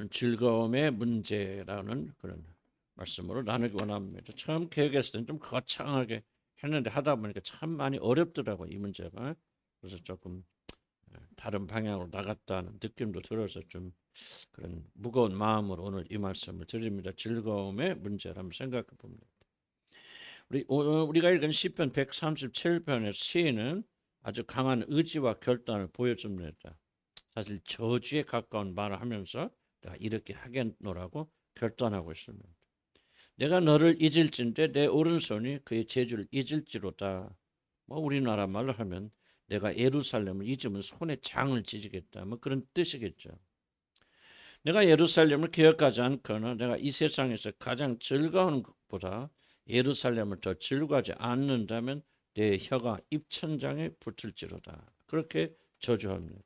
즐거움의 문제라는 그런 말씀으로 나누기 원합니다. 처음 계획했을 때는 좀 거창하게 했는데 하다 보니까 참 많이 어렵더라고요, 이 문제가. 그래서 조금 다른 방향으로 나갔다는 느낌도 들어서 좀 그런 무거운 마음으로 오늘 이 말씀을 드립니다. 즐거움의 문제를 한번 생각해 봅니다. 우리가 읽은 시편 137편의 시인은 아주 강한 의지와 결단을 보여줍니다. 사실 저주에 가까운 말을 하면서 내가 이렇게 하겠노라고 결단하고 있습니다. 내가 너를 잊을진데 내 오른손이 그의 재주를 잊을지로다. 뭐 우리나라 말로 하면 내가 예루살렘을 잊으면 손에 장을 찢겠다. 뭐 그런 뜻이겠죠. 내가 예루살렘을 기억하지 않거나 내가 이 세상에서 가장 즐거운 것보다 예루살렘을 더 즐거워하지 않는다면 내 혀가 입천장에 붙을지로다. 그렇게 저주합니다.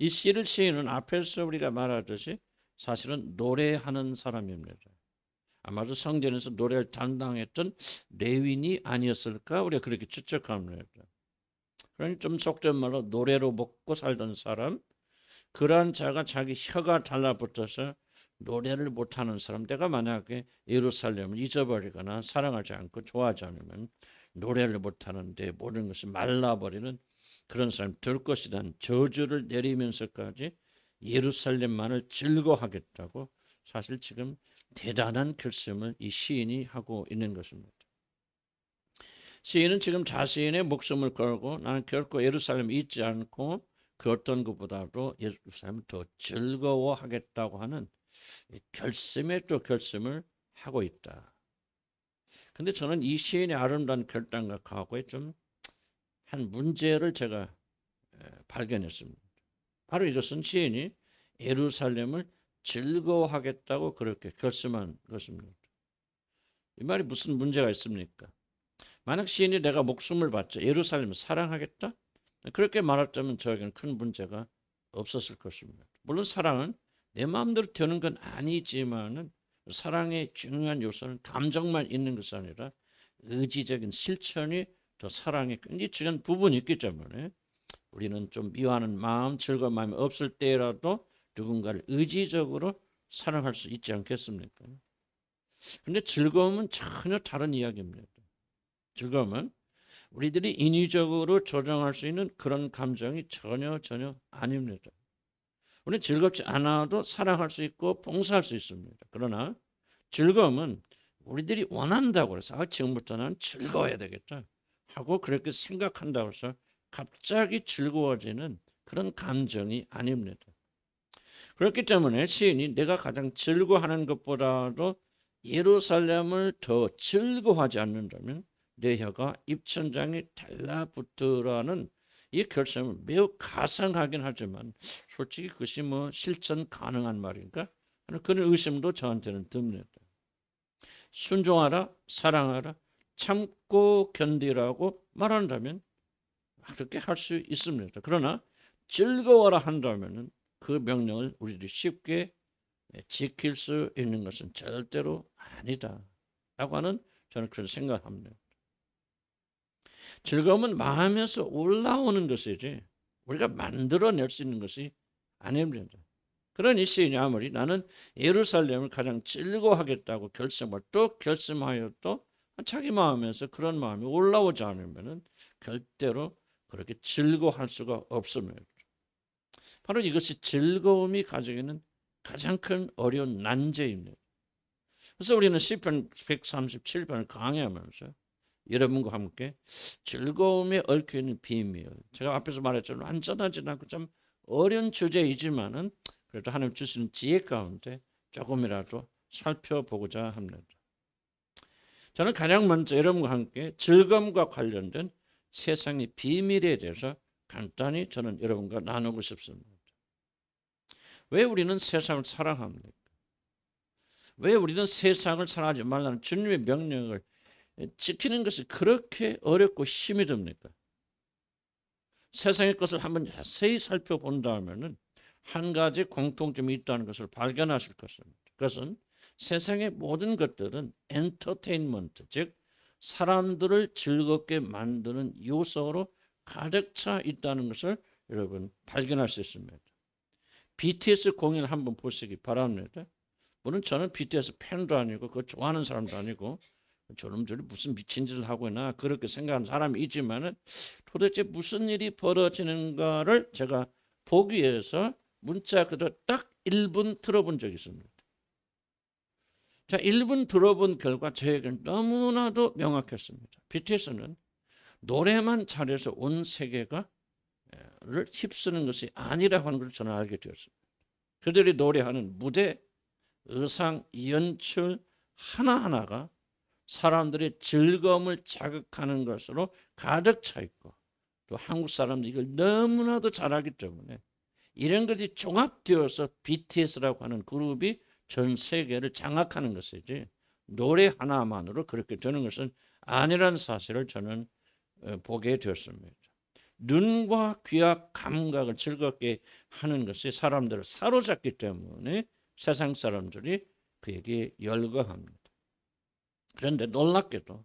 이 시를 시인은 앞에서 우리가 말하듯이 사실은 노래하는 사람입니다. 아마도 성전에서 노래를 담당했던 레위인이 아니었을까 우리가 그렇게 추측합니다. 그러니 좀 속된 말로 노래로 먹고 살던 사람, 그러한 자가 자기 혀가 달라붙어서 노래를 못하는 사람, 내가 만약에 예루살렘을 잊어버리거나 사랑하지 않고 좋아하지 않으면 노래를 못하는데 모든 것이 말라버리는 그런 사람 될 것이란 저주를 내리면서까지 예루살렘만을 즐거워하겠다고 사실 지금 대단한 결심을 이 시인이 하고 있는 것입니다. 시인은 지금 자신의 목숨을 걸고 나는 결코 예루살렘에 있지 않고 그 어떤 것보다도 예루살렘을 더 즐거워하겠다고 하는 결심에 또 결심을 하고 있다. 근데 저는 이 시인의 아름다운 결단과 각오에 좀 한 문제를 제가 발견했습니다. 바로 이것은 시인이 예루살렘을 즐거워하겠다고 그렇게 결심한 것입니다. 이 말이 무슨 문제가 있습니까? 만약 시인이 내가 목숨을 바쳐 예루살렘을 사랑하겠다? 그렇게 말했다면 저에게는 큰 문제가 없었을 것입니다. 물론 사랑은 내 마음대로 되는 건 아니지만은 사랑의 중요한 요소는 감정만 있는 것이 아니라 의지적인 실천이 더 사랑의 굉장히 중요한 부분이 있기 때문에 우리는 좀 미워하는 마음, 즐거운 마음이 없을 때라도 누군가를 의지적으로 사랑할 수 있지 않겠습니까? 그런데 즐거움은 전혀 다른 이야기입니다. 즐거움은 우리들이 인위적으로 조정할 수 있는 그런 감정이 전혀 아닙니다. 우리는 즐겁지 않아도 사랑할 수 있고 봉사할 수 있습니다. 그러나 즐거움은 우리들이 원한다고 해서 지금부터 는 즐거워야 되겠다 하고 그렇게 생각한다고 해서 갑자기 즐거워지는 그런 감정이 아닙니다. 그렇기 때문에 시인이 내가 가장 즐거워하는 것보다도 예루살렘을 더 즐거워하지 않는다면 내 혀가 입천장에 달라붙으라는 이 결심을 매우 가상하긴 하지만 솔직히 그것이 뭐 실천 가능한 말인가 하는 그런 의심도 저한테는 듭니다. 순종하라, 사랑하라, 참고 견디라고 말한다면 그렇게 할 수 있습니다. 그러나 즐거워라 한다면 그 명령을 우리들이 쉽게 지킬 수 있는 것은 절대로 아니다 라고 하는 저는 그런 생각을 합니다. 즐거움은 마음에서 올라오는 것이지 우리가 만들어낼 수 있는 것이 아닙니다. 그러니 시인이 아무리 나는 예루살렘을 가장 즐거워하겠다고 결심을 또 결심하여도 자기 마음에서 그런 마음이 올라오지 않으면 절대로 그렇게 즐거워할 수가 없습니다. 바로 이것이 즐거움이 가지고 있는 가장 큰 어려운 난제입니다. 그래서 우리는 시편 137편을 강의하면서 여러분과 함께 즐거움에 얽혀 있는 비밀, 제가 앞에서 말했지만 완전하지 않고 좀 어려운 주제이지만은 그래도 하나님 주시는 지혜 가운데 조금이라도 살펴보고자 합니다. 저는 가장 먼저 여러분과 함께 즐거움과 관련된 세상의 비밀에 대해서 간단히 저는 여러분과 나누고 싶습니다. 왜 우리는 세상을 사랑합니까? 왜 우리는 세상을 사랑하지 말라는 주님의 명령을 지키는 것이 그렇게 어렵고 힘이 듭니까? 세상의 것을 한번 자세히 살펴본다면 한 가지 공통점이 있다는 것을 발견하실 것입니다. 그것은 세상의 모든 것들은 엔터테인먼트, 즉 사람들을 즐겁게 만드는 요소로 가득 차 있다는 것을 여러분 발견할 수 있습니다. BTS 공연을 한번 보시기 바랍니다. 물론 저는 BTS 팬도 아니고 그거 좋아하는 사람도 아니고 저놈들이 무슨 미친 짓을 하고 있나 그렇게 생각하는 사람이 있지만은 도대체 무슨 일이 벌어지는가를 제가 보기 위해서 문자 그대로 딱 1분 들어본 적이 있습니다. 자, 1분 들어본 결과 저에게는 너무나도 명확했습니다. BTS는 노래만 잘해서 온 세계가 를 휩쓰는 것이 아니라고 하는 것을 저는 알게 되었습니다. 그들이 노래하는 무대, 의상, 연출 하나하나가 사람들의 즐거움을 자극하는 것으로 가득 차 있고 또 한국 사람들이 이걸 너무나도 잘하기 때문에 이런 것이 종합되어서 BTS라고 하는 그룹이 전 세계를 장악하는 것이지 노래 하나만으로 그렇게 되는 것은 아니라는 사실을 저는 보게 되었습니다. 눈과 귀와 감각을 즐겁게 하는 것이 사람들을 사로잡기 때문에 세상 사람들이 그에게 열광합니다. 그런데 놀랍게도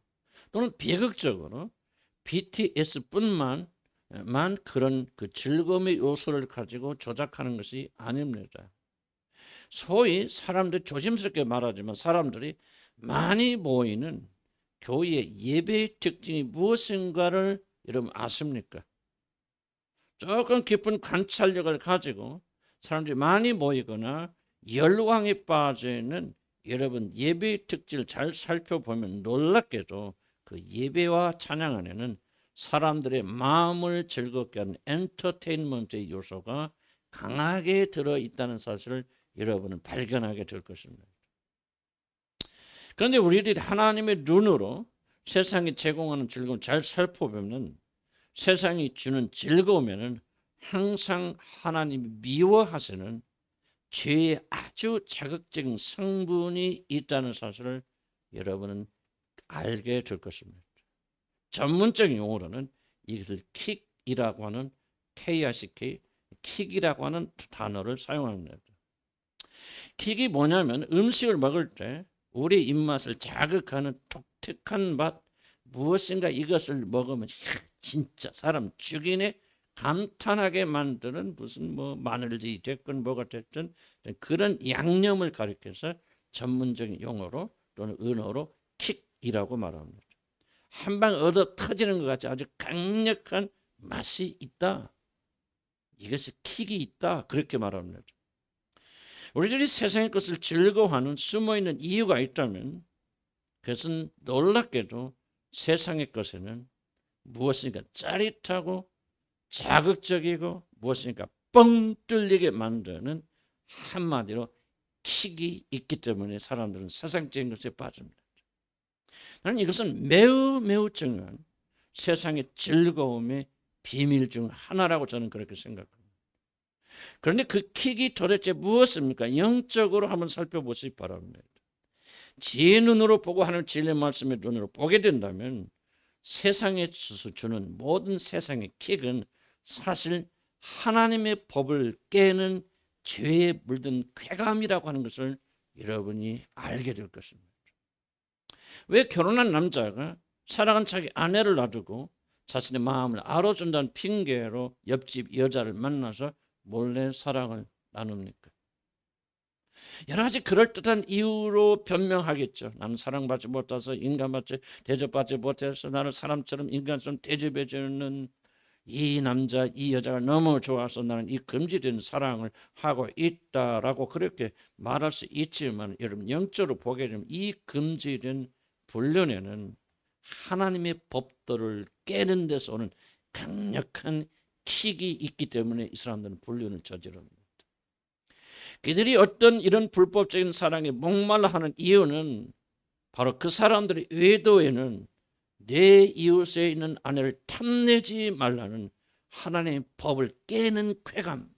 또는 비극적으로 BTS뿐만 그런 그 즐거움의 요소를 가지고 조작하는 것이 아닙니다. 소위 사람들이 조심스럽게 말하지만 사람들이 많이 모이는 교회의 예배의 특징이 무엇인가를 여러분 아십니까? 조금 깊은 관찰력을 가지고 사람들이 많이 모이거나 열광에 빠지는 여러분 예배의 특질을 잘 살펴보면 놀랍게도 그 예배와 찬양 안에는 사람들의 마음을 즐겁게 하는 엔터테인먼트의 요소가 강하게 들어있다는 사실을 여러분은 발견하게 될 것입니다. 그런데 우리들이 하나님의 눈으로 세상이 제공하는 즐거움을 잘 살펴보면 세상이 주는 즐거움에는 항상 하나님이 미워하시는 죄의 아주 자극적인 성분이 있다는 사실을 여러분은 알게 될 것입니다. 전문적인 용어로는 이것을 킥이라고 하는 KICK, 킥이라고 하는 단어를 사용합니다. 킥이 뭐냐면 음식을 먹을 때 우리 입맛을 자극하는 독특한 맛, 무엇인가 이것을 먹으면 진짜 사람 죽이네 감탄하게 만드는 무슨 뭐 마늘이 됐건 뭐가 됐든 그런 양념을 가리켜서 전문적인 용어로 또는 은어로 킥이라고 말합니다. 한 방 얻어 터지는 것 같이 아주 강력한 맛이 있다. 이것이 킥이 있다. 그렇게 말합니다. 우리들이 세상의 것을 즐거워하는 숨어있는 이유가 있다면 그것은 놀랍게도 세상의 것에는 무엇인가 짜릿하고 자극적이고 무엇인가 뻥 뚫리게 만드는 한마디로 킥이 있기 때문에 사람들은 세상적인 것에 빠집니다. 나는 이것은 매우 매우 중요한 세상의 즐거움의 비밀 중 하나라고 저는 그렇게 생각합니다. 그런데 그 킥이 도대체 무엇입니까? 영적으로 한번 살펴보시기 바랍니다. 지혜 눈으로 보고 하는 진리의 말씀의 눈으로 보게 된다면 세상에서 주는 모든 세상의 킥은 사실 하나님의 법을 깨는 죄에 물든 쾌감이라고 하는 것을 여러분이 알게 될 것입니다. 왜 결혼한 남자가 사랑하는 자기 아내를 놔두고 자신의 마음을 알아준다는 핑계로 옆집 여자를 만나서 몰래 사랑을 나눕니까? 여러 가지 그럴듯한 이유로 변명하겠죠. 나는 사랑받지 못해서 인간받지 대접받지 못해서 나를 사람처럼 인간처럼 대접해주는 이 남자 이 여자가 너무 좋아서 나는 이 금지된 사랑을 하고 있다라고 그렇게 말할 수 있지만 여러분 영적으로 보게 되면 이 금지된 불륜에는 하나님의 법도를 깨는 데서 오는 강력한 킥이 있기 때문에 이 사람들은 불륜을 저지릅니다. 그들이 어떤 이런 불법적인 사랑에 목말라 하는 이유는 바로 그 사람들의 의도에는 내 이웃에 있는 아내를 탐내지 말라는 하나님의 법을 깨는 쾌감,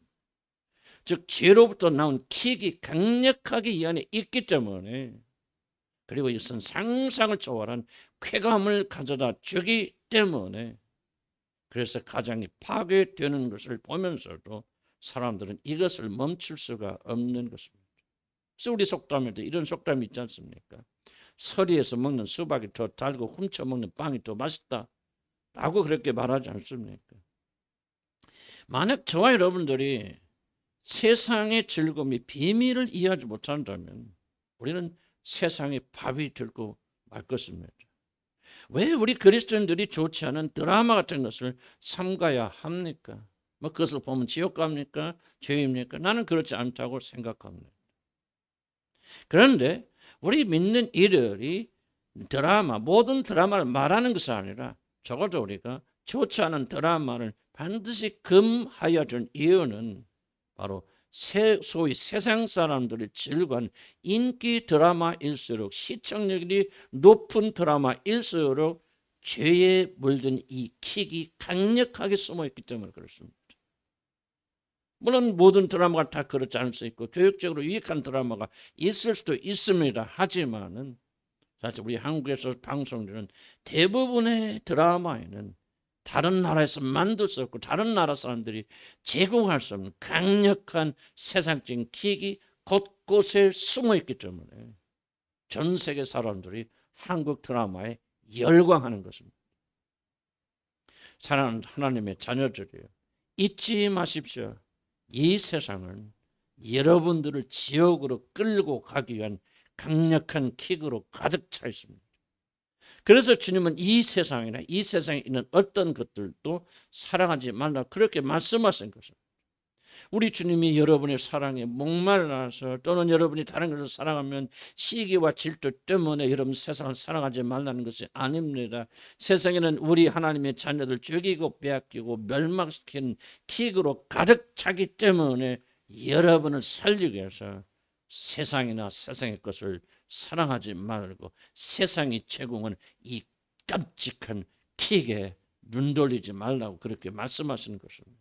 즉 죄로부터 나온 킥이 강력하게 이 안에 있기 때문에 그리고 이것은 상상을 초월한 쾌감을 가져다 주기 때문에 그래서 가정이 파괴되는 것을 보면서도 사람들은 이것을 멈출 수가 없는 것입니다. 그래서 우리 속담에도 이런 속담이 있지 않습니까? 서리에서 먹는 수박이 더 달고 훔쳐 먹는 빵이 더 맛있다 라고 그렇게 말하지 않습니까? 만약 저와 여러분들이 세상의 즐거움이 비밀을 이해하지 못한다면 우리는 세상의 밥이 들고 말 것입니다. 왜 우리 그리스도인들이 좋지 않은 드라마 같은 것을 삼가야 합니까? 뭐 그것을 보면 지옥 갑니까? 죄입니까? 나는 그렇지 않다고 생각합니다. 그런데 우리 믿는 이들이 모든 드라마를 말하는 것이 아니라 적어도 우리가 좋지 않은 드라마를 반드시 금하여 준 이유는 바로 소위 세상 사람들이 즐거운 인기 드라마일수록, 시청률이 높은 드라마일수록 죄에 물든 이 킥이 강력하게 숨어있기 때문에 그렇습니다. 물론 모든 드라마가 다 그렇지 않을 수 있고 교육적으로 유익한 드라마가 있을 수도 있습니다. 하지만은 사실 우리 한국에서 방송되는 대부분의 드라마에는 다른 나라에서 만들 수 없고 다른 나라 사람들이 제공할 수 없는 강력한 세상적인 킥이 곳곳에 숨어 있기 때문에 전 세계 사람들이 한국 드라마에 열광하는 것입니다. 사랑하는 하나님의 자녀들이에요. 잊지 마십시오. 이 세상은 여러분들을 지옥으로 끌고 가기 위한 강력한 킥으로 가득 차 있습니다. 그래서 주님은 이 세상이나 이 세상에 있는 어떤 것들도 사랑하지 말라 그렇게 말씀하신 것입니다. 우리 주님이 여러분의 사랑에 목말라서 또는 여러분이 다른 것을 사랑하면 시기와 질투 때문에 여러분 세상을 사랑하지 말라는 것이 아닙니다. 세상에는 우리 하나님의 자녀들 죽이고 빼앗기고 멸망시키는 킥으로 가득 차기 때문에 여러분을 살리기 위해서 세상이나 세상의 것을 사랑하지 말고 세상이 제공한 이 깜찍한 킥에 눈 돌리지 말라고 그렇게 말씀하시는 것입니다.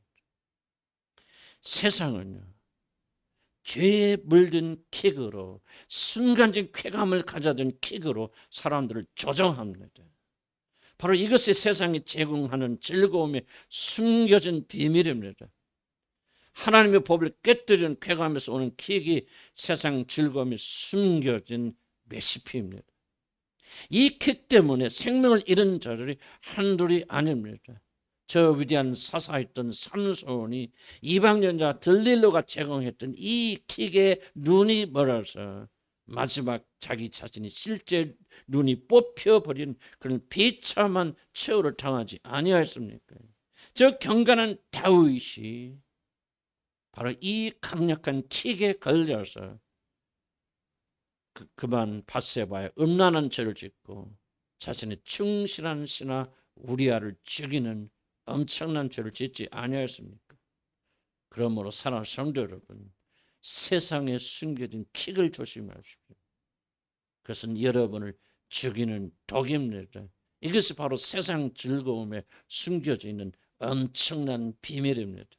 세상은요, 죄에 물든 킥으로, 순간적인 쾌감을 가져든 킥으로 사람들을 조종합니다. 바로 이것이 세상이 제공하는 즐거움에 숨겨진 비밀입니다. 하나님의 법을 깨뜨리는 쾌감에서 오는 킥이 세상 즐거움에 숨겨진 레시피입니다. 이 킥 때문에 생명을 잃은 자들이 한둘이 아닙니다. 저 위대한 사사였던 삼손이 이방연자 들릴로가 제공했던 이 킥에 눈이 멀어서 마지막 자기 자신이 실제 눈이 뽑혀버린 그런 비참한 최후를 당하지 아니하였습니까? 저 경건한 다윗이 바로 이 강력한 킥에 걸려서 그만 밧세바의 음란한 죄를 짓고 자신의 충실한 신하 우리아를 죽이는 엄청난 죄를 짓지 아니하였습니까? 그러므로 사랑하는 성도 여러분, 세상에 숨겨진 킥을 조심하십시오. 그것은 여러분을 죽이는 독입니다. 이것이 바로 세상 즐거움에 숨겨져 있는 엄청난 비밀입니다.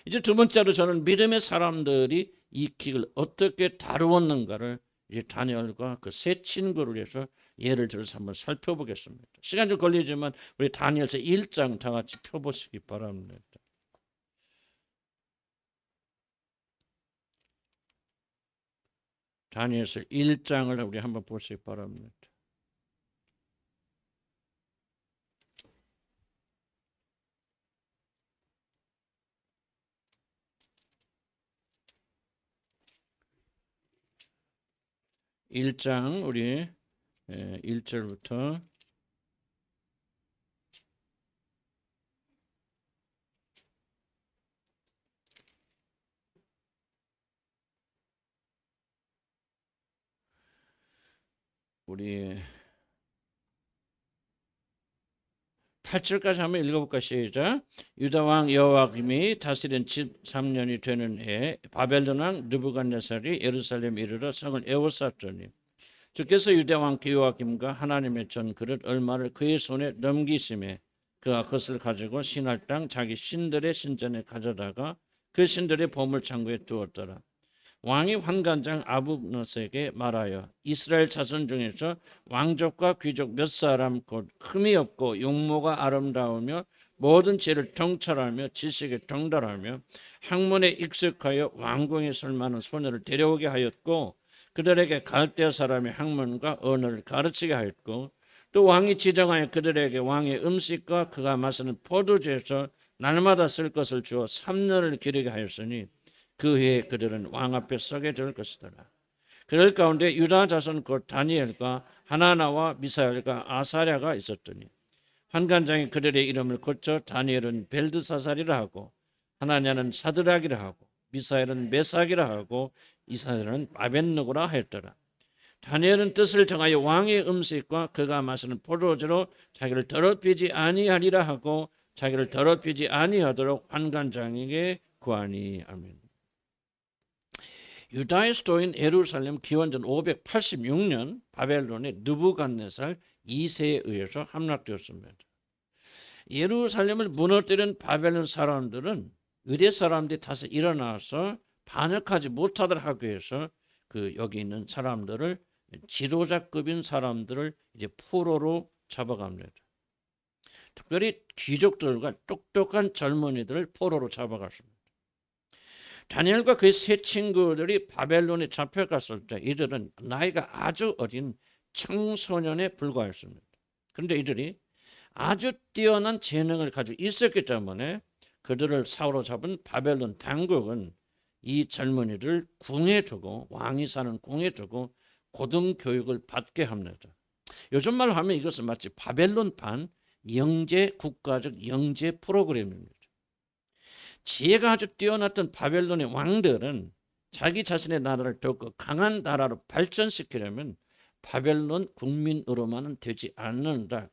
이제 두 번째로 저는 믿음의 사람들이 이 킥을 어떻게 다루었는가를 이제 다니엘과 그 세 친구를 해서 예를 들어서 한번 살펴보겠습니다. 시간 좀 걸리지만 우리 다니엘서 1장 다 같이 펴보시기 바랍니다. 다니엘서 1장을 우리 한번 보시기 바랍니다. (1장) 우리 1절부터 우리 8절까지 한번 읽어볼까? 시작. 유다 왕 여호야김이 다스린 13년이 되는 해 바벨론 왕 느부갓네살이 예루살렘에 이르러 성을 에워쌌더니 주께서 유다 왕 여호야김과 하나님의 전 그릇 얼마를 그의 손에 넘기심에 그가 그것을 가지고 신할 땅 자기 신들의 신전에 가져다가 그 신들의 보물 창고에 두었더라. 왕이 환관장 아붓노스에게 말하여 이스라엘 자손 중에서 왕족과 귀족 몇 사람 곧 흠이 없고 용모가 아름다우며 모든 죄를 통찰하며 지식에 통달하며 학문에 익숙하여 왕궁에 설 만한 소녀를 데려오게 하였고 그들에게 갈대아 사람의 학문과 언어를 가르치게 하였고 또 왕이 지정하여 그들에게 왕의 음식과 그가 마시는 포도주에서 날마다 쓸 것을 주어 3년을 기르게 하였으니 그 해에 그들은 왕 앞에 서게 될 것이더라. 그들 가운데 유다 자손 곧 다니엘과 하나나와 미사엘과 아사랴가 있었더니 환관장이 그들의 이름을 고쳐 다니엘은 벨드사살이라 하고 하나냐는 사드락이라 하고 미사엘은 메삭이라 하고 이사야는 아벤느고라 하였더라. 다니엘은 뜻을 정하여 왕의 음식과 그가 마시는 포도주로 자기를 더럽히지 아니하리라 하고 자기를 더럽히지 아니하도록 환관장에게 구하니. 아멘. 유다의 수도인 예루살렘 기원전 586년 바벨론의 느부갓네살 2세에 의해서 함락되었습니다. 예루살렘을 무너뜨린 바벨론 사람들은 유대 사람들이 다시 일어나서 반역하지 못하도록 하기 위해서 여기 있는 사람들을 지도자급인 사람들을 이제 포로로 잡아갑니다. 특별히 귀족들과 똑똑한 젊은이들을 포로로 잡아갔습니다. 다니엘과 그의 세 친구들이 바벨론에 잡혀갔을 때 이들은 나이가 아주 어린 청소년에 불과했습니다. 그런데 이들이 아주 뛰어난 재능을 가지고 있었기 때문에 그들을 사로잡은 바벨론 당국은 이 젊은이를 궁에 두고 왕이 사는 궁에 두고 고등교육을 받게 합니다. 요즘 말로 하면 이것은 마치 바벨론판 영재 국가적 영재 프로그램입니다. 지혜가 아주 뛰어났던 바벨론의 왕들은 자기 자신의 나라를 더욱 강한 나라로 발전시키려면 바벨론 국민으로만은 되지 않는다.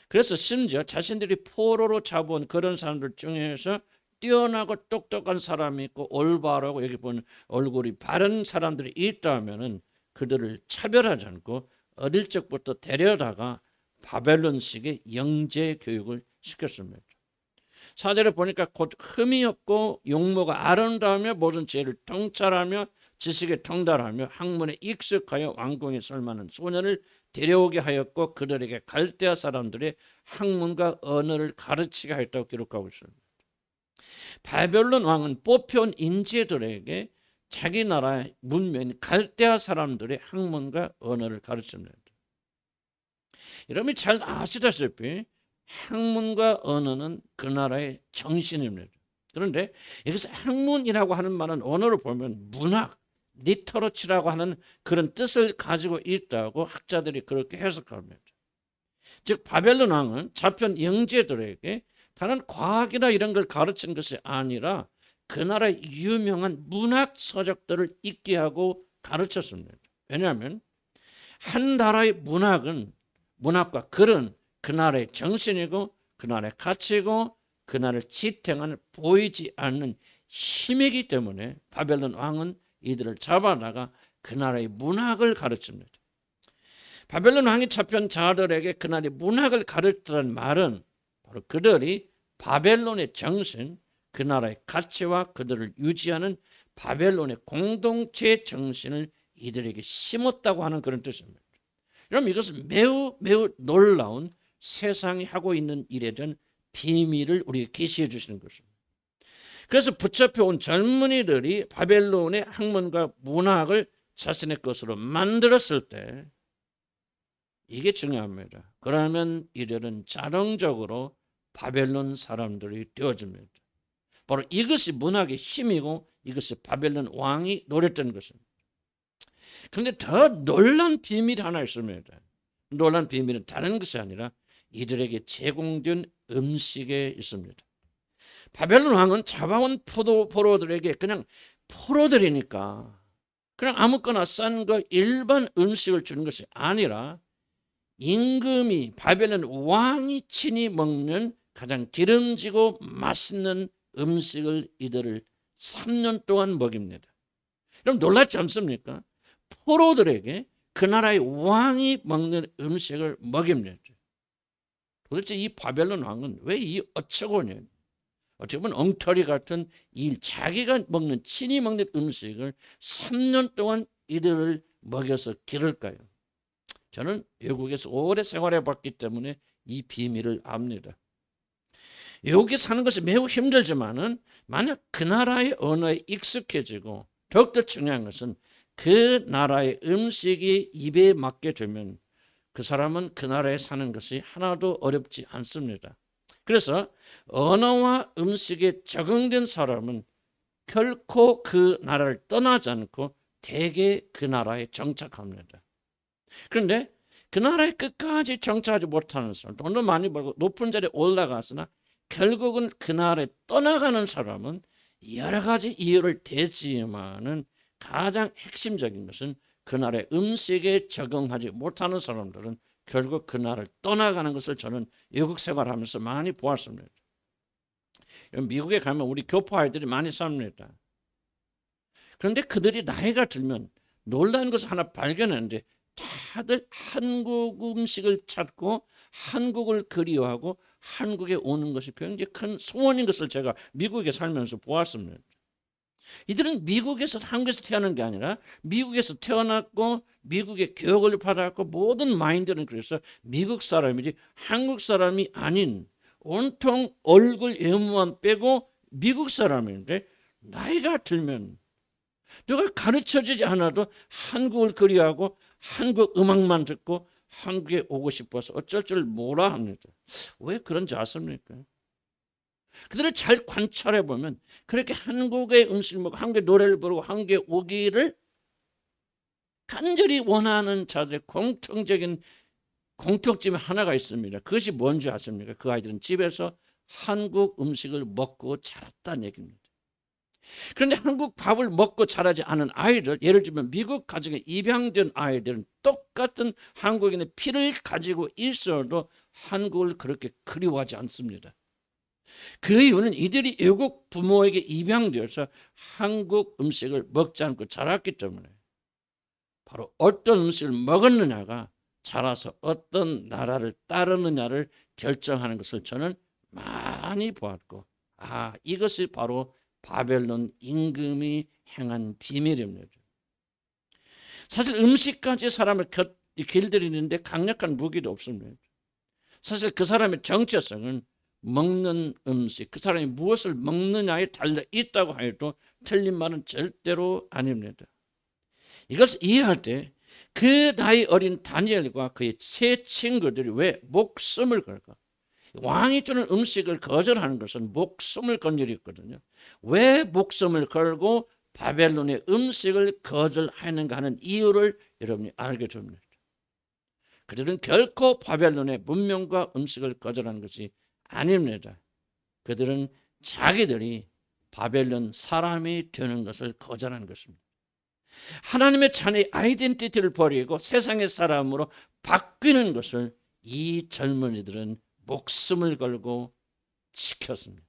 그래서 심지어 자신들이 포로로 잡아온 그런 사람들 중에서 뛰어나고 똑똑한 사람이 있고 올바르고 여기 보면 얼굴이 바른 사람들이 있다면은 그들을 차별하지 않고 어릴 적부터 데려다가 바벨론식의 영재 교육을 시켰습니다. 사절에 보니까 곧 흠이 없고 용모가 아름다우며 모든 지혜를 통찰하며 지식에 통달하며 학문에 익숙하여 왕궁에 설만한 소년을 데려오게 하였고 그들에게 갈대아 사람들의 학문과 언어를 가르치게 하였다고 기록하고 있습니다. 바벨론 왕은 뽑혀온 인재들에게 자기 나라의 문명인 갈대아 사람들의 학문과 언어를 가르칩니다. 여러분이 잘 아시다시피 학문과 언어는 그 나라의 정신입니다. 그런데 여기서 학문이라고 하는 말은 언어로 보면 문학, 리터러치라고 하는 그런 뜻을 가지고 있다고 학자들이 그렇게 해석합니다. 즉 바벨론 왕은 잡혀온 영재들에게 다른 과학이나 이런 걸 가르치는 것이 아니라 그 나라의 유명한 문학 서적들을 읽게 하고 가르쳤습니다. 왜냐하면 한 나라의 문학과 글은 그 나라의 정신이고 그 나라의 가치고 그 나라를 지탱하는 보이지 않는 힘이기 때문에 바벨론 왕은 이들을 잡아다가 그 나라의 문학을 가르칩니다. 바벨론 왕이 잡혀온 자들에게 그 나라의 문학을 가르치라는 말은 바로 그들이 바벨론의 정신, 그 나라의 가치와 그들을 유지하는 바벨론의 공동체 정신을 이들에게 심었다고 하는 그런 뜻입니다. 그럼 이것은 매우 놀라운 세상이 하고 있는 일에 대한 비밀을 우리에게 계시해 주시는 것입니다. 그래서 붙잡혀온 젊은이들이 바벨론의 학문과 문학을 자신의 것으로 만들었을 때 이게 중요합니다. 그러면 이들은 자동적으로 바벨론 사람들이 되어집니다. 바로 이것이 문학의 힘이고 이것이 바벨론 왕이 노렸던 것입니다. 그런데 더 놀란 비밀이 하나 있습니다. 놀란 비밀은 다른 것이 아니라 이들에게 제공된 음식에 있습니다. 바벨론 왕은 잡아온 포로들에게 그냥 포로들이니까 그냥 아무거나 싼 거 일반 음식을 주는 것이 아니라 임금이 바벨론 왕이 친히 먹는 가장 기름지고 맛있는 음식을 이들을 3년 동안 먹입니다. 그럼 놀랍지 않습니까? 포로들에게 그 나라의 왕이 먹는 음식을 먹입니다. 도대체 이 바벨론 왕은 왜 이 어처구니 어떻게 보면 엉터리 같은 자기가 먹는 친히 먹는 음식을 3년 동안 이들을 먹여서 기를까요? 저는 외국에서 오래 생활해 봤기 때문에 이 비밀을 압니다. 여기 사는 것이 매우 힘들지만은 만약 그 나라의 언어에 익숙해지고 더욱더 중요한 것은 그 나라의 음식이 입에 맞게 되면 그 사람은 그 나라에 사는 것이 하나도 어렵지 않습니다. 그래서 언어와 음식에 적응된 사람은 결코 그 나라를 떠나지 않고 대개 그 나라에 정착합니다. 그런데 그 나라에 끝까지 정착하지 못하는 사람, 돈도 많이 벌고 높은 자리에 올라갔으나 결국은 그 나라에 떠나가는 사람은 여러 가지 이유를 대지만은 가장 핵심적인 것은 그 나라의 음식에 적응하지 못하는 사람들은 결국 그 나라를 떠나가는 것을 저는 외국 생활하면서 많이 보았습니다. 미국에 가면 우리 교포 아이들이 많이 삽니다. 그런데 그들이 나이가 들면 놀라운 것을 하나 발견했는데 다들 한국 음식을 찾고 한국을 그리워하고 한국에 오는 것이 굉장히 큰 소원인 것을 제가 미국에 살면서 보았습니다. 이들은 미국에서 한국에서 태어난 게 아니라 미국에서 태어났고 미국의 교육을 받았고 모든 마인드는 그래서 미국 사람이지 한국 사람이 아닌 온통 얼굴 외모만 빼고 미국 사람인데 나이가 들면 누가 가르쳐주지 않아도 한국을 그리워하고 한국 음악만 듣고 한국에 오고 싶어서 어쩔 줄 몰라 합니다. 왜 그런지 아십니까? 그들을 잘 관찰해 보면 그렇게 한국의 음식을 먹고 한국의 노래를 부르고 한국에 오기를 간절히 원하는 자들의 공통점이 하나가 있습니다. 그것이 뭔지 아십니까? 그 아이들은 집에서 한국 음식을 먹고 자랐다는 얘기입니다. 그런데 한국 밥을 먹고 자라지 않은 아이들, 예를 들면 미국 가정에 입양된 아이들은 똑같은 한국인의 피를 가지고 있어도 한국을 그렇게 그리워하지 않습니다. 그 이유는 이들이 외국 부모에게 입양되어서 한국 음식을 먹지 않고 자랐기 때문에 바로 어떤 음식을 먹었느냐가 자라서 어떤 나라를 따르느냐를 결정하는 것을 저는 많이 보았고 이것이 바로 바벨론 임금이 행한 비밀입니다. 사실 음식까지 사람을 길들이는데 강력한 무기도 없습니다. 사실 그 사람의 정체성은 먹는 음식, 그 사람이 무엇을 먹느냐에 달려 있다고 해도 틀린 말은 절대로 아닙니다. 이것을 이해할 때 그 나이 어린 다니엘과 그의 세 친구들이 왜 목숨을 걸까? 왕이 주는 음식을 거절하는 것은 목숨을 건 일이거든요. 왜 목숨을 걸고 바벨론의 음식을 거절하는가 하는 이유를 여러분이 알게 됩니다. 그들은 결코 바벨론의 문명과 음식을 거절하는 것이 아닙니다. 그들은 자기들이 바벨론 사람이 되는 것을 거절하는 것입니다. 하나님의 자녀의 아이덴티티를 버리고 세상의 사람으로 바뀌는 것을 이 젊은이들은 목숨을 걸고 지켰습니다.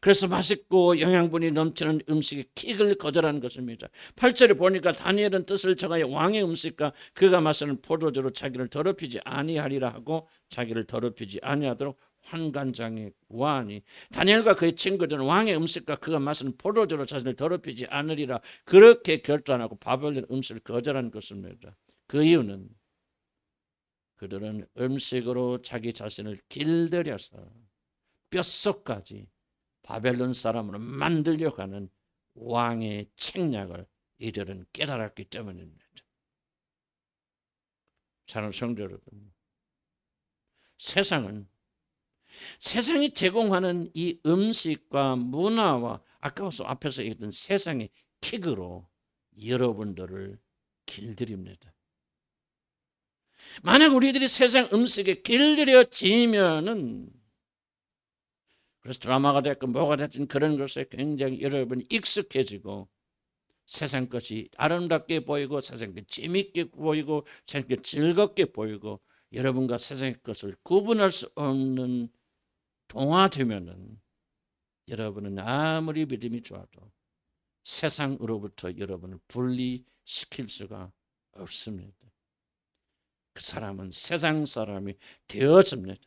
그래서 맛있고 영양분이 넘치는 음식의 킥을 거절하는 것입니다. 8절에 보니까 다니엘은 뜻을 정하여 왕의 음식과 그가 마시는 포도주로 자기를 더럽히지 아니하리라 하고 자기를 더럽히지 아니하도록 환관장에 구하니 다니엘과 그의 친구들은 왕의 음식과 그가 마시는 포도주로 자신을 더럽히지 않으리라 그렇게 결단하고 바벨론 음식을 거절한 것입니다. 그 이유는 그들은 음식으로 자기 자신을 길들여서 뼛속까지 바벨론 사람으로 만들려고 하는 왕의 책략을 이들은 깨달았기 때문입니다. 사랑하는 성도 여러분, 세상이 제공하는 이 음식과 문화와 앞에서 얘기했던 세상의 킥으로 여러분들을 길들입니다. 만약 우리들이 세상 음식에 길들여지면은 그래서 드라마가 됐건 뭐가 됐든 그런 것에 굉장히 여러분이 익숙해지고 세상 것이 아름답게 보이고 세상 것이 재미있게 보이고 세상 것이 즐겁게 보이고 여러분과 세상의 것을 구분할 수 없는 동화되면은 여러분은 아무리 믿음이 좋아도 세상으로부터 여러분을 분리시킬 수가 없습니다. 그 사람은 세상 사람이 되어집니다.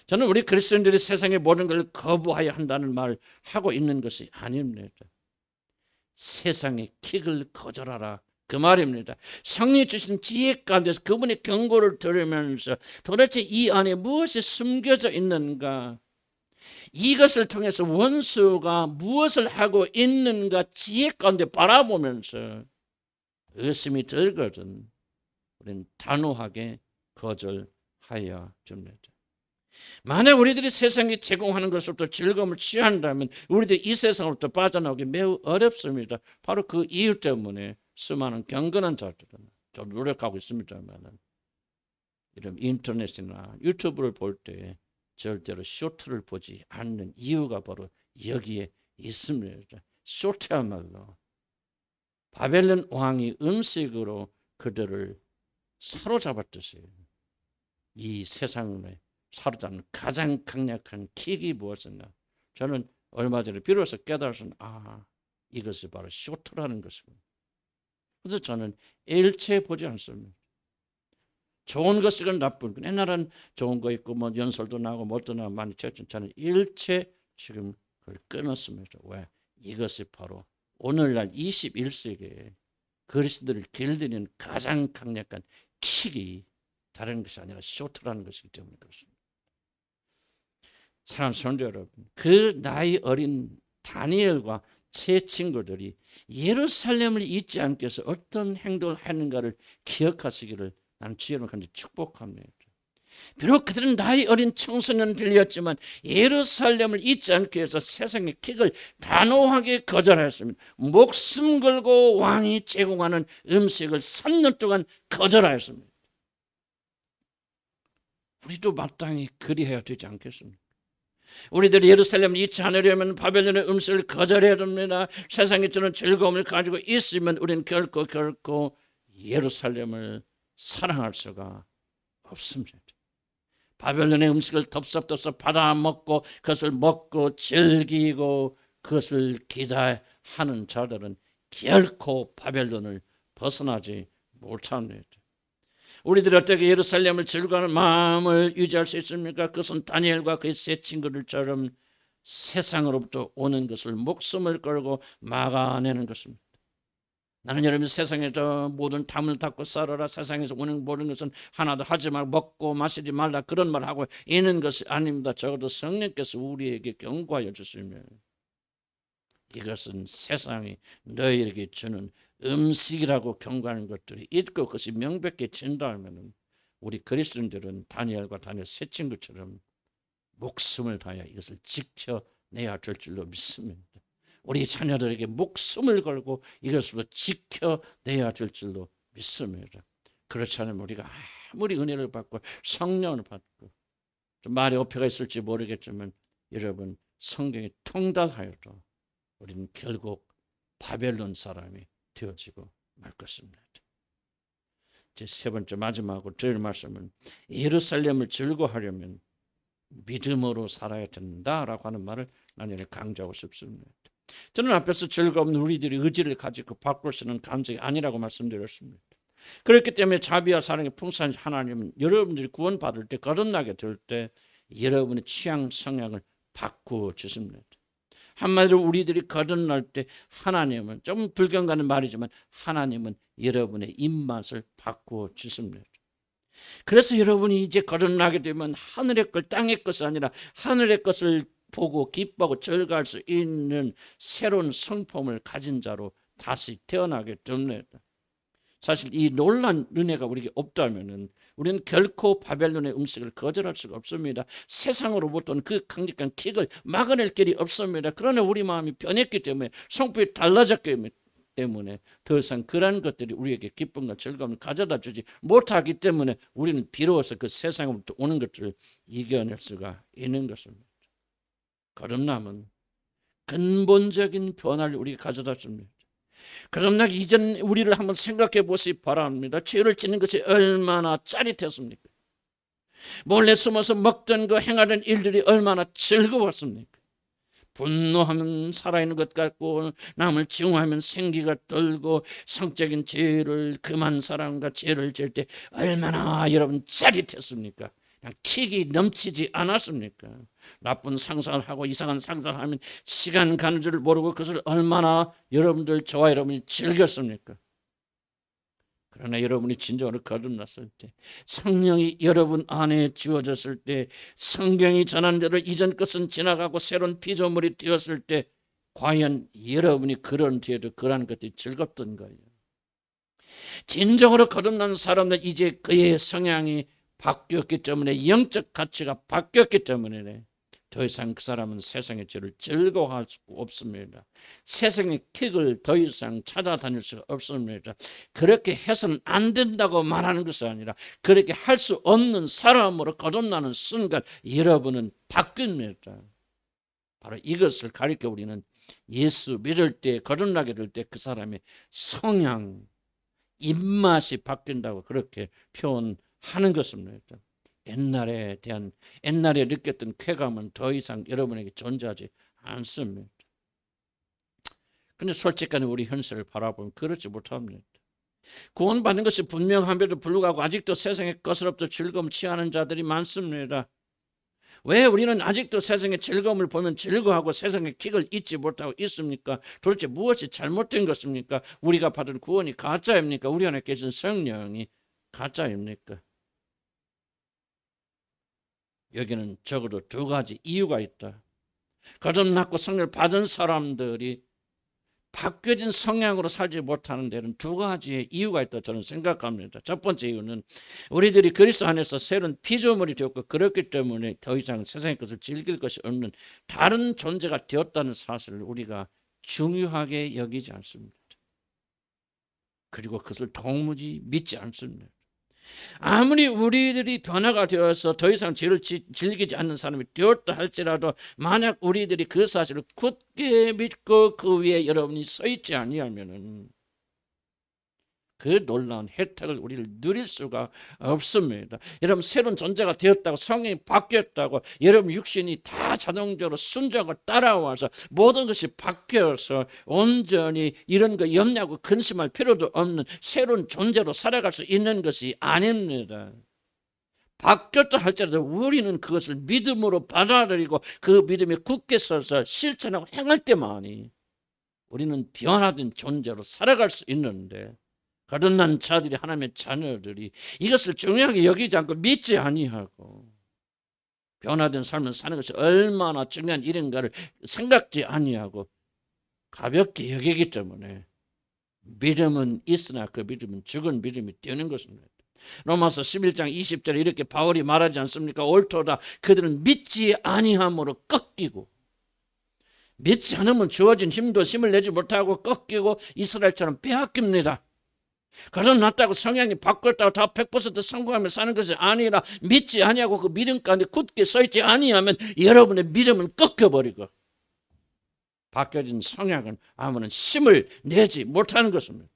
저는 우리 그리스도인들이 세상의 모든 걸 거부해야 한다는 말을 하고 있는 것이 아닙니다. 세상의 킥을 거절하라 그 말입니다. 성령이 주신 지혜 가운데서 그분의 경고를 들으면서 도대체 이 안에 무엇이 숨겨져 있는가, 이것을 통해서 원수가 무엇을 하고 있는가 지혜 가운데 바라보면서 의심이 들거든 우리는 단호하게 거절하여야 됩니다. 만약 우리들이 세상이 제공하는 것으로부터 즐거움을 취한다면 우리들이 이 세상으로부터 빠져나오기 매우 어렵습니다. 바로 그 이유 때문에 수많은 경건한 자들은 좀 노력하고 있습니다만 이런 인터넷이나 유튜브를 볼 때 절대로 쇼트를 보지 않는 이유가 바로 여기에 있습니다. 쇼트야말로 바벨론 왕이 음식으로 그들을 사로잡았듯이 이 세상을 사로잡는 가장 강력한 킥이 무엇이냐? 저는 얼마 전에 비로소 깨달았습니다. 이것이 바로 쇼트라는 것이군요. 그래서 저는 일체 보지 않습니다. 좋은 것이건 나쁜 것. 옛날엔 좋은 거 있고 뭐 연설도 나고 뭣도 나고 많이 쳤지만 저는 일체 지금 그걸 끊었습니다. 왜? 이것이 바로 오늘날 21세기에 그리스도를 길들이는 가장 강력한 킥이 다른 것이 아니라 쇼트라는 것이기 때문에 그렇습니다. 사랑하는 성도 여러분, 그 나이 어린 다니엘과 세 친구들이 예루살렘을 잊지 않기 위해서 어떤 행동을 하는가를 기억하시기를 나는 주의 이름으로 간절히 축복합니다. 비록 그들은 나이 어린 청소년들이었지만 예루살렘을 잊지 않기 위해서 세상의 킥을 단호하게 거절하였습니다. 목숨 걸고 왕이 제공하는 음식을 3년 동안 거절하였습니다. 우리도 마땅히 그리해야 되지 않겠습니까? 우리들이 예루살렘을 잊지 않으려면 바벨론의 음식을 거절해야 됩니다. 세상에 주는 즐거움을 가지고 있으면 우리는 결코 예루살렘을 사랑할 수가 없습니다. 바벨론의 음식을 덥석덥석 받아먹고 그것을 먹고 즐기고 그것을 기대하는 자들은 결코 바벨론을 벗어나지 못합니다. 우리들이 어떻게 예루살렘을 즐거워하는 마음을 유지할 수 있습니까? 그것은 다니엘과 그의 세 친구들처럼 세상으로부터 오는 것을 목숨을 걸고 막아내는 것입니다. 나는 여러분 세상에서 모든 탐을 닫고 살아라. 세상에서 오는 모든 것은 하나도 하지 말고 먹고 마시지 말라. 그런 말 하고 있는 것이 아닙니다. 적어도 성령께서 우리에게 경고하여 주시면 이것은 세상이 너희에게 주는 음식이라고 경고하는 것들이 있고 그것이 명백해진다면 우리 그리스도인들은 다니엘과 다니엘 세 친구처럼 목숨을 다하여 이것을 지켜내야 될 줄로 믿습니다. 우리 자녀들에게 목숨을 걸고 이것으로 지켜내야 될 줄로 믿습니다. 그렇지 않으면 우리가 아무리 은혜를 받고 성령을 받고 좀 말에 어폐가 있을지 모르겠지만 여러분 성경이 통달하여도 우리는 결국 바벨론 사람이 되어지고 말 것입니다. 제 세 번째 마지막으로 드릴 말씀은 예루살렘을 즐거워하려면 믿음으로 살아야 된다라고 하는 말을 나는 강조하고 싶습니다. 저는 앞에서 즐거운 우리들이 의지를 가지고 바꿀 수 있는 감정이 아니라고 말씀드렸습니다. 그렇기 때문에 자비와 사랑의 풍성한 하나님은 여러분들이 구원받을 때 거듭나게 될 때 여러분의 취향 성향을 바꾸어 주십니다. 한마디로 우리들이 거듭날 때 하나님은 좀 불경 가는 말이지만 하나님은 여러분의 입맛을 바꾸어 주십니다. 그래서 여러분이 이제 거듭나게 되면 하늘의 것 땅의 것이 아니라 하늘의 것을 보고 기뻐하고 즐거워할 수 있는 새로운 성품을 가진 자로 다시 태어나게 됩니다. 사실 이 놀란 은혜가 우리에게 없다면 우리는 결코 바벨론의 음식을 거절할 수가 없습니다. 세상으로부터 온 그 강력한 킥을 막아낼 길이 없습니다. 그러나 우리 마음이 변했기 때문에 성품이 달라졌기 때문에 더 이상 그런 것들이 우리에게 기쁨과 즐거움을 가져다 주지 못하기 때문에 우리는 비로소 그 세상으로부터 오는 것들을 이겨낼 수가 있는 것입니다. 거듭남은 근본적인 변화를 우리에게 가져다 줍니다. 거듭나기 이전 우리를 한번 생각해 보시기 바랍니다. 죄를 짓는 것이 얼마나 짜릿했습니까? 몰래 숨어서 먹던 거 행하던 일들이 얼마나 즐거웠습니까? 분노하면 살아있는 것 같고 남을 증오하면 생기가 떨고 성적인 죄를 금한 사람과 죄를 지을 때 얼마나 여러분 짜릿했습니까? 그냥 킥이 넘치지 않았습니까? 나쁜 상상을 하고 이상한 상상을 하면 시간 가는 줄 모르고 그것을 얼마나 여러분들 저와 여러분이 즐겼습니까? 그러나 여러분이 진정으로 거듭났을 때 성령이 여러분 안에 주어졌을 때 성경이 전한 대로 이전 것은 지나가고 새로운 피조물이 되었을 때 과연 여러분이 그런 뒤에도 그런 것들이 즐겁던 거예요. 진정으로 거듭난 사람은 이제 그의 성향이 바뀌었기 때문에, 영적 가치가 바뀌었기 때문에 더 이상 그 사람은 세상의 죄를 즐거워할 수 없습니다. 세상의 킥을 더 이상 찾아다닐 수 없습니다. 그렇게 해서는 안 된다고 말하는 것이 아니라 그렇게 할 수 없는 사람으로 거듭나는 순간 여러분은 바뀝니다. 바로 이것을 가리켜 우리는 예수 믿을 때, 거듭나게 될 때 그 사람의 성향, 입맛이 바뀐다고 그렇게 표현하는 것입니다. 옛날에 느꼈던 쾌감은 더 이상 여러분에게 존재하지 않습니다. 근데 솔직하게 우리 현실을 바라보면 그렇지 못합니다. 구원받는 것이 분명함에도 불구하고 아직도 세상의 것을 없어 즐거움 취하는 자들이 많습니다. 왜 우리는 아직도 세상의 즐거움을 보면 즐거워하고 세상의 킥을 잊지 못하고 있습니까? 도대체 무엇이 잘못된 것입니까? 우리가 받은 구원이 가짜입니까? 우리 안에 계신 성령이 가짜입니까? 여기는 적어도 두 가지 이유가 있다. 거듭났고 성령을 받은 사람들이 바뀌어진 성향으로 살지 못하는 데는 두 가지의 이유가 있다 저는 생각합니다. 첫 번째 이유는 우리들이 그리스도 안에서 새로운 피조물이 되었고 그렇기 때문에 더 이상 세상의 것을 즐길 것이 없는 다른 존재가 되었다는 사실을 우리가 중요하게 여기지 않습니다. 그리고 그것을 도무지 믿지 않습니다. 아무리 우리들이 변화가 되어서 더 이상 죄를 즐기지 않는 사람이 되었다 할지라도 만약 우리들이 그 사실을 굳게 믿고 그 위에 여러분이 서 있지 아니하면은 그 놀라운 혜택을 우리를 누릴 수가 없습니다. 여러분 새로운 존재가 되었다고 성령이 바뀌었다고 여러분 육신이 다 자동적으로 순종을 따라와서 모든 것이 바뀌어서 온전히 이런 거 염려하고 근심할 필요도 없는 새로운 존재로 살아갈 수 있는 것이 아닙니다. 바뀌었다 할지라도 우리는 그것을 믿음으로 받아들이고 그 믿음에 굳게 서서 실천하고 행할 때만이 우리는 변화된 존재로 살아갈 수 있는데 거듭난 자들이 하나님의 자녀들이 이것을 중요하게 여기지 않고 믿지 아니하고 변화된 삶을 사는 것이 얼마나 중요한 일인가를 생각지 아니하고 가볍게 여기기 때문에 믿음은 있으나 그 믿음은 죽은 믿음이 되는 것입니다. 로마서 11장 20절에 이렇게 바울이 말하지 않습니까? 옳도다 그들은 믿지 아니함으로 꺾이고 믿지 않으면 주어진 힘도 힘을 내지 못하고 꺾이고 이스라엘처럼 빼앗깁니다. 거듭났다고 성향이 바뀌었다고 다 100% 성공하며 사는 것이 아니라 믿지 아니하고 그 믿음 가운데 굳게 서 있지 아니하면 여러분의 믿음은 꺾여버리고 바뀌어진 성향은 아무런 힘을 내지 못하는 것입니다.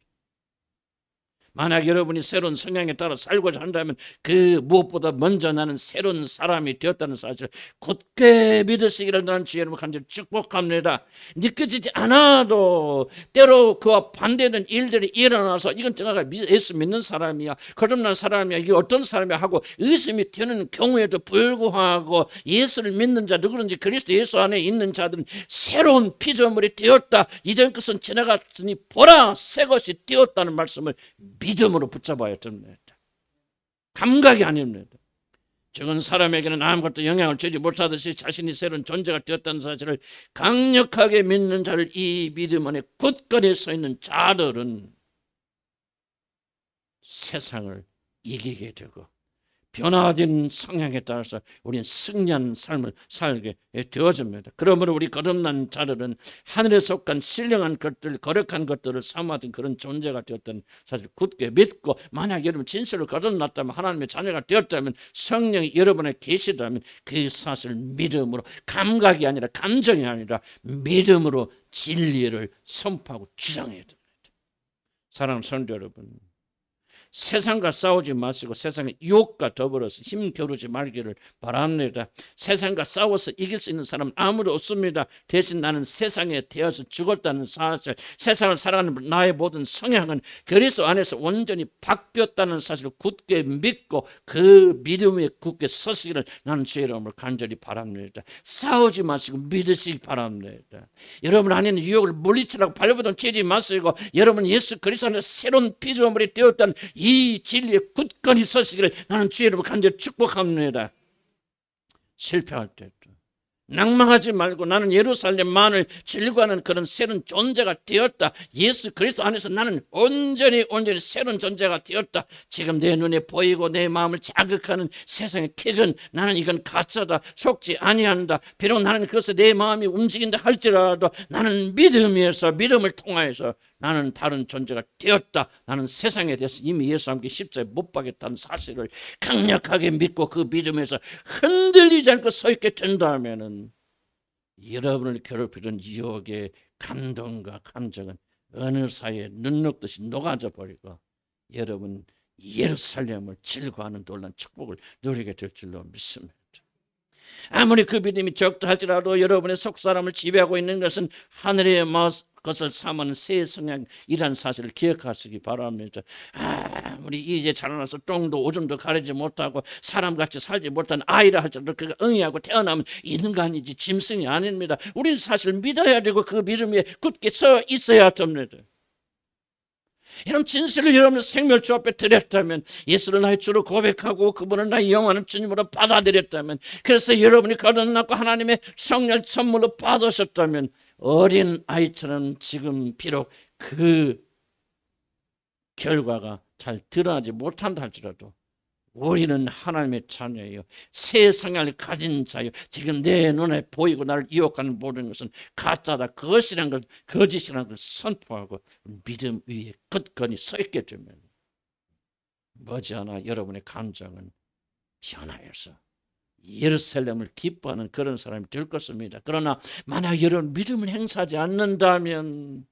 만약 여러분이 새로운 성향에 따라 살고자 한다면 그 무엇보다 먼저 나는 새로운 사람이 되었다는 사실을 굳게 믿으시기를 나는 주의 이름으로 간절히 축복합니다. 느껴지지 않아도 때로 그와 반대되는 일들이 일어나서 이건 제가 예수 믿는 사람이야 거듭난 사람이야 이게 어떤 사람이야 하고 의심이 되는 경우에도 불구하고 예수를 믿는 자 누구든지 그리스도 예수 안에 있는 자들은 새로운 피조물이 되었다. 이전 것은 지나갔으니 보라 새 것이 되었다는 말씀을 믿음으로 붙잡아야 됩니다. 감각이 아닙니다. 죽은 사람에게는 아무것도 영향을 주지 못하듯이 자신이 새로운 존재가 되었다는 사실을 강력하게 믿는 자를 이 믿음 안에 굳건히 서 있는 자들은 세상을 이기게 되고 변화된 성향에 따라서 우리는 승리하는 삶을 살게 되어집니다. 그러므로 우리 거듭난 자들은 하늘에 속한 신령한 것들, 거룩한 것들을 사모하던 그런 존재가 되었다는 사실 굳게 믿고 만약 여러분 진실로 거듭났다면 하나님의 자녀가 되었다면 성령이 여러분에 계시다면 그 사실을 믿음으로 감각이 아니라 감정이 아니라 믿음으로 진리를 선포하고 주장해야 됩니다. 사랑하는 성도 여러분 세상과 싸우지 마시고 세상의 유혹과 더불어서 힘겨루지 말기를 바랍니다. 세상과 싸워서 이길 수 있는 사람은 아무도 없습니다. 대신 나는 세상에 대해서 죽었다는 사실 세상을 살아가는 나의 모든 성향은 그리스도 안에서 온전히 바뀌었다는 사실을 굳게 믿고 그 믿음에 굳게 서시기를 나는 주의 이름으로 간절히 바랍니다. 싸우지 마시고 믿으시기 바랍니다. 여러분 안에 있는 유혹을 물리치라고 발버둥 치지 마시고 여러분 예수 그리스도 안에서 새로운 피조물이 되었다는 이 진리에 굳건히 서시기를 나는 주의 이름으로 간절히 축복합니다. 실패할 때도 낭망하지 말고 나는 예루살렘만을 즐거워하는 그런 새로운 존재가 되었다. 예수 그리스도 안에서 나는 온전히 새로운 존재가 되었다. 지금 내 눈에 보이고 내 마음을 자극하는 세상의 킥은 나는 이건 가짜다. 속지 아니한다. 비록 나는 그것에 내 마음이 움직인다 할지라도 나는 믿음을 통하여서 나는 다른 존재가 되었다. 나는 세상에 대해서 이미 예수와 함께 십자가에 못 박였다는 사실을 강력하게 믿고 그 믿음에서 흔들리지 않고 서 있게 된다면은 여러분을 괴롭히던 유혹의 감동과 감정은 어느 사이에 눈 녹듯이 녹아져 버리고 여러분 예루살렘을 즐거워하는 놀라운 축복을 누리게 될 줄로 믿습니다. 아무리 그 믿음이 적다 할지라도 여러분의 속사람을 지배하고 있는 것은 하늘의 것을 삼은 새 성향이라는 사실을 기억하시기 바랍니다. 아무리 이제 자라나서 똥도 오줌도 가리지 못하고 사람같이 살지 못한 아이라 할지라도 그가 응애하고 태어나면 인간이지 짐승이 아닙니다. 우리는 사실 믿어야 되고 그 믿음에 굳게 서 있어야 됩니다. 이런 진실을 여러분의 생멸주 앞에 드렸다면, 예수를 나의 주로 고백하고 그분을 나의 영원한 주님으로 받아들였다면, 그래서 여러분이 거듭났고 하나님의 성령 선물로 받으셨다면, 어린 아이처럼 지금 비록 그 결과가 잘 드러나지 못한다 할지라도 우리는 하나님의 자녀예요. 새 성향을 가진 자예요. 지금 내 눈에 보이고 나를 유혹하는 모든 것은 가짜다, 그것이란 걸, 거짓이라는 걸 선포하고 믿음 위에 굳건히 서 있게 되면 머지않아 여러분의 감정은 변화해서 예루살렘을 기뻐하는 그런 사람이 될 것입니다. 그러나 만약 여러분 믿음을 행사하지 않는다면,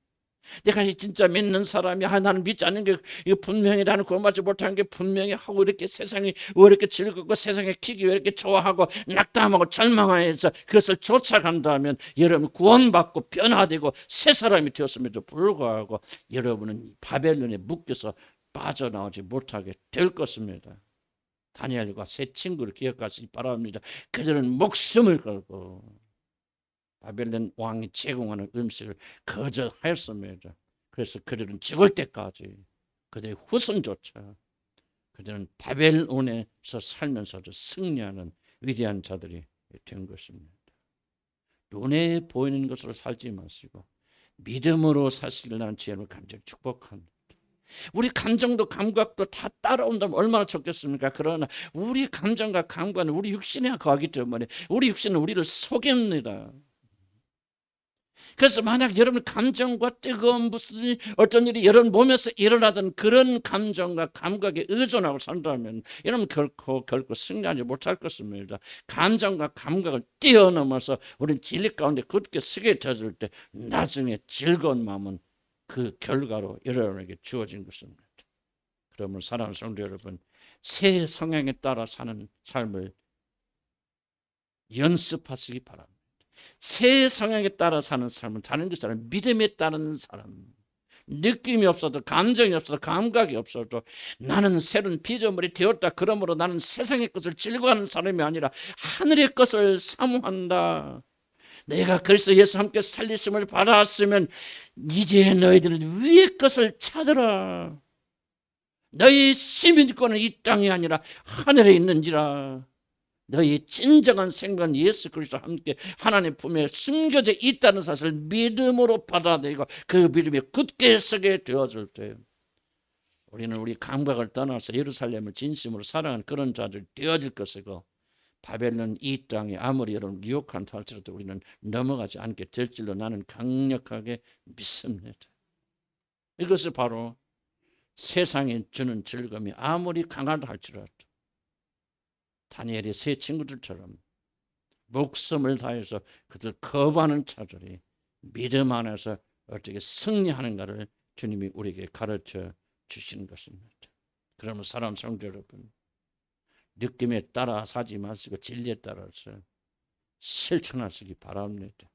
내가 진짜 믿는 사람이 나는 믿지 않는 게 분명히 나는 구원받지 못하는 게 분명히 하고, 이렇게 세상이 왜 이렇게 즐겁고 세상의 킥이 왜 이렇게 좋아하고 낙담하고 절망해서 그것을 쫓아간다면 여러분 구원받고 변화되고 새 사람이 되었음에도 불구하고 여러분은 바벨론에 묶여서 빠져나오지 못하게 될 것입니다. 다니엘과 세 친구를 기억하시기 바랍니다. 그들은 목숨을 걸고 바벨론 왕이 제공하는 음식을 거절하였습니다. 그래서 그들은 죽을 때까지 그들의 후손조차 그들은 바벨론에서 살면서도 승리하는 위대한 자들이 된 것입니다. 눈에 보이는 것으로 살지 마시고 믿음으로 사시길 나는 주님을 간절히 축복합니다. 우리 감정도 감각도 다 따라온다면 얼마나 좋겠습니까? 그러나 우리 감정과 감각은 우리 육신에 거하기 때문에 우리 육신은 우리를 속입니다. 그래서 만약 여러분 감정과 뜨거운 무슨 어떤 일이 여러분 몸에서 일어나던 그런 감정과 감각에 의존하고 산다면 여러분 결코 승리하지 못할 것입니다. 감정과 감각을 뛰어넘어서 우리는 진리 가운데 굳게 서게 되어질 때 나중에 즐거운 마음은 그 결과로 여러분에게 주어진 것입니다. 그러면 사랑하는 성도 여러분, 새 성향에 따라 사는 삶을 연습하시기 바랍니다. 새 성향에 따라 사는 삶은 다른 것이 아니라 믿음에 따르는 사람. 느낌이 없어도, 감정이 없어도, 감각이 없어도 나는 새로운 피조물이 되었다. 그러므로 나는 세상의 것을 즐거워하는 사람이 아니라 하늘의 것을 사모한다. 내가 그리스도 예수 함께 살리심을 받았으면 이제 너희들은 위의 것을 찾으라. 너희 시민권은 이 땅이 아니라 하늘에 있는지라. 너희 진정한 생명은 예수 그리스도와 함께 하나님 품에 숨겨져 있다는 사실을 믿음으로 받아들이고 그 믿음이 굳게 서게 되어질 때 우리는 우리 감각을 떠나서 예루살렘을 진심으로 사랑하는 그런 자들 되어질 것이고, 바벨론 이 땅에 아무리 여러분 유혹한다 할지라도 우리는 넘어가지 않게 될 줄로 나는 강력하게 믿습니다. 이것이 바로 세상에 주는 즐거움이 아무리 강하다 할지라도 다니엘의 세 친구들처럼 목숨을 다해서 그들 거부하는 자들이 믿음 안에서 어떻게 승리하는가를 주님이 우리에게 가르쳐 주시는 것입니다. 그러면 사람 성도 여러분, 느낌에 따라 사지 마시고 진리에 따라서 실천하시기 바랍니다.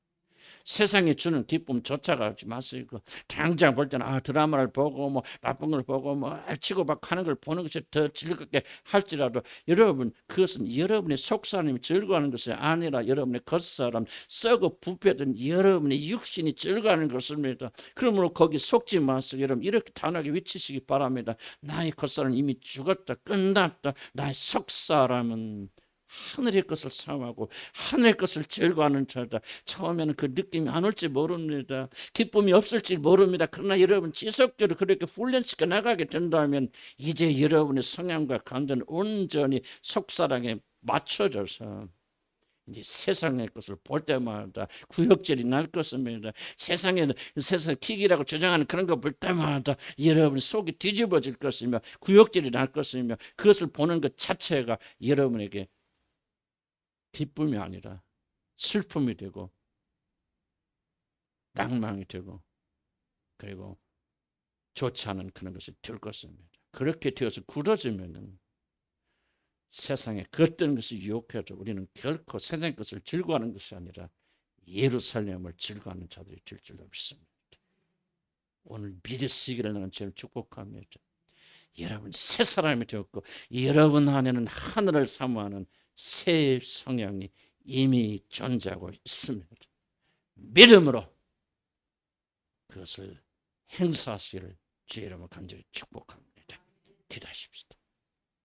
세상이 주는 기쁨 쫓아가지 마시고 당장 볼 때는 드라마를 보고 뭐 나쁜 걸 보고 뭐 치고받고 하는 걸 보는 것이 더 즐겁게 할지라도 여러분 그것은 여러분의 속사람이 즐거워하는 것이 아니라 여러분의 겉사람 썩어 부패된 여러분의 육신이 즐거워하는 것입니다. 그러므로 거기 속지 마시고 여러분 이렇게 단호하게 외치시기 바랍니다. 나의 겉사람은 이미 죽었다, 끝났다. 나의 속사람은 하늘의 것을 사모하고 하늘의 것을 즐거워하는 자다. 처음에는 그 느낌이 안 올지 모릅니다. 기쁨이 없을지 모릅니다. 그러나 여러분 지속적으로 그렇게 훈련시켜 나가게 된다면 이제 여러분의 성향과 감정은 온전히 속사랑에 맞춰져서 이제 세상의 것을 볼 때마다 구역질이 날 것입니다. 세상 킥이라고 주장하는 그런 거 볼 때마다 여러분 속이 뒤집어질 것이며 구역질이 날 것이며 그것을 보는 것 자체가 여러분에게 기쁨이 아니라 슬픔이 되고 낭망이 되고 그리고 좋지 않은 그런 것이 될 것입니다. 그렇게 되어서 굳어지면은 세상에 그 어떤 것이 유혹해도 우리는 결코 세상의 것을 즐거워하는 것이 아니라 예루살렘을 즐거워하는 자들이 될 줄로 믿습니다. 오늘 믿으시기를 나는 제일 축복합니다. 여러분 새 사람이 되었고 여러분 안에는 하늘을 사모하는 새 성향이 이미 존재하고 있습니다. 믿음으로 그것을 행사하시기를 주의 이름으로 간절히 축복합니다. 기도하십시다.